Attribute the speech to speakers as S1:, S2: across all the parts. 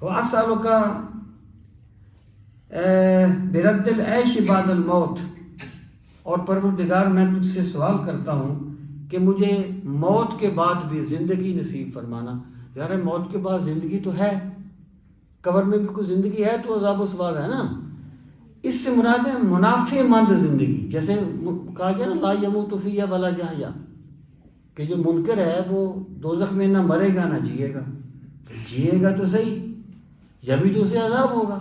S1: وَأَسْأَلُكَ بِرَدِّ الْعَيْشِ بَعْدَ الْمَوْتِ، اور پروردگار میں تجھ سے سوال کرتا ہوں کہ مجھے موت کے بعد بھی زندگی نصیب فرمانا۔ یار موت کے بعد زندگی تو ہے، قبر میں بھی کوئی زندگی ہے تو عذاب و ثواب ہے نا۔ اس سے مراد ہے منافع مند زندگی، جیسے کہا گیا نا لا یموت فیہا ولا یحیا، کہ جو منکر ہے وہ دوزخ میں نہ مرے گا نہ جیے گا، جیے گا تو صحیح، یا بھی تو اسے عذاب ہوگا،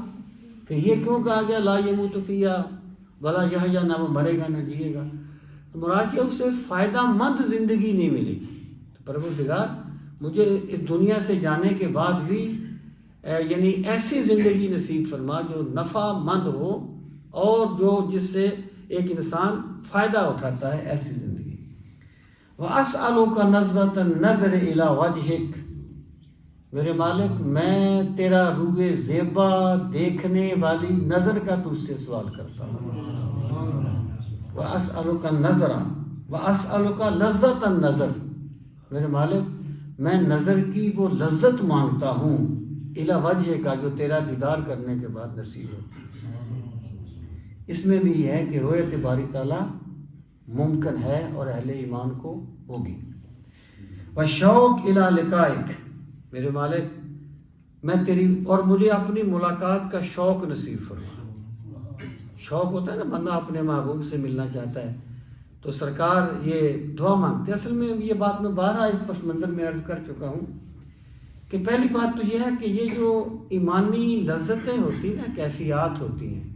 S1: پھر یہ کیوں کہا گیا لا یموت فیہا ولا یحیا، نہ وہ مرے گا نہ جیے گا؟ تو مراد یہ اسے فائدہ مند زندگی نہیں ملے گی۔ تو پروردگار مجھے اس دنیا سے جانے کے بعد بھی یعنی ایسی زندگی نصیب فرما جو نفع مند ہو اور جو جس سے ایک انسان فائدہ اٹھاتا ہے، ایسی زندگی۔ وَأَسْأَلُكَ نَظْرَةَ النَّظْرِ إِلَى وَجْهِكَ، میرے مالک میں تیرا روئے زیبا دیکھنے والی نظر کا تجھ سے سوال کرتا ہوں۔ وَأَسْأَلُكَ النَّظْرَ وَأَسْأَلُكَ لَذَّةَ النَّظْرِ، میرے مالک میں نظر کی وہ لذت مانگتا ہوں اِلیٰ وجہ کا، جو تیرا دیدار کرنے کے بعد نصیب ہو۔ اس میں بھی یہ ہے کہ رؤیت باری تعالیٰ ممکن ہے اور اہل ایمان کو ہوگی۔ وَالشَّوْقِ إِلیٰ لِقَائِکَ، میرے مالک میں تیری اور مجھے اپنی ملاقات کا شوق نصیب فرما۔ شوق ہوتا ہے نا، بندہ اپنے محبوب سے ملنا چاہتا ہے تو سرکار یہ دعا مانگتے۔ اصل میں یہ بات میں بارہا اس پس منظر میں عرض کر چکا ہوں کہ پہلی بات تو یہ ہے کہ یہ جو ایمانی لذتیں ہوتی ہیں نا، کیفیات ہوتی ہیں،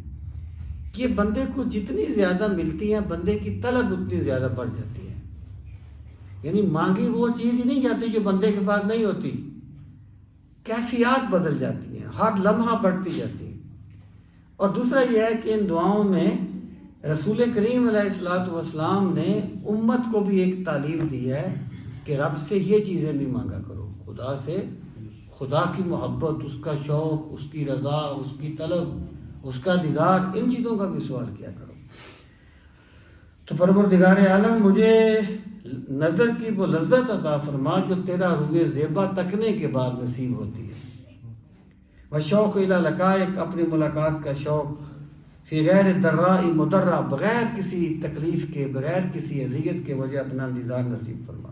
S1: یہ بندے کو جتنی زیادہ ملتی ہیں بندے کی طلب اتنی زیادہ بڑھ جاتی ہے۔ یعنی مانگی وہ چیز ہی نہیں جاتی جو بندے کے پاس نہیں ہوتی، کیفیات بدل جاتی ہیں، ہر لمحہ بڑھتی جاتی ہیں۔ اور دوسرا یہ ہے کہ ان دعاؤں میں رسول کریم علیہ الصلوۃ والسلام نے امت کو بھی ایک تعلیم دی ہے کہ رب سے یہ چیزیں بھی مانگا کرو، خدا سے خدا کی محبت، اس کا شوق، اس کی رضا، اس کی طلب، اس کا دیدار، ان چیزوں کا بھی سوال کیا کرو۔ تو پروردگار عالم مجھے نظر کی وہ لذت عطا فرما جو تیرا روئے زیبا تکنے کے بعد نصیب ہوتی ہے۔ وشوق الی لقائک، اپنی ملاقات کا شوق، فی غیر الضراء مضرہ، بغیر کسی تکلیف کے، بغیر کسی اذیت کے مجھے اپنا دیدار نصیب فرما۔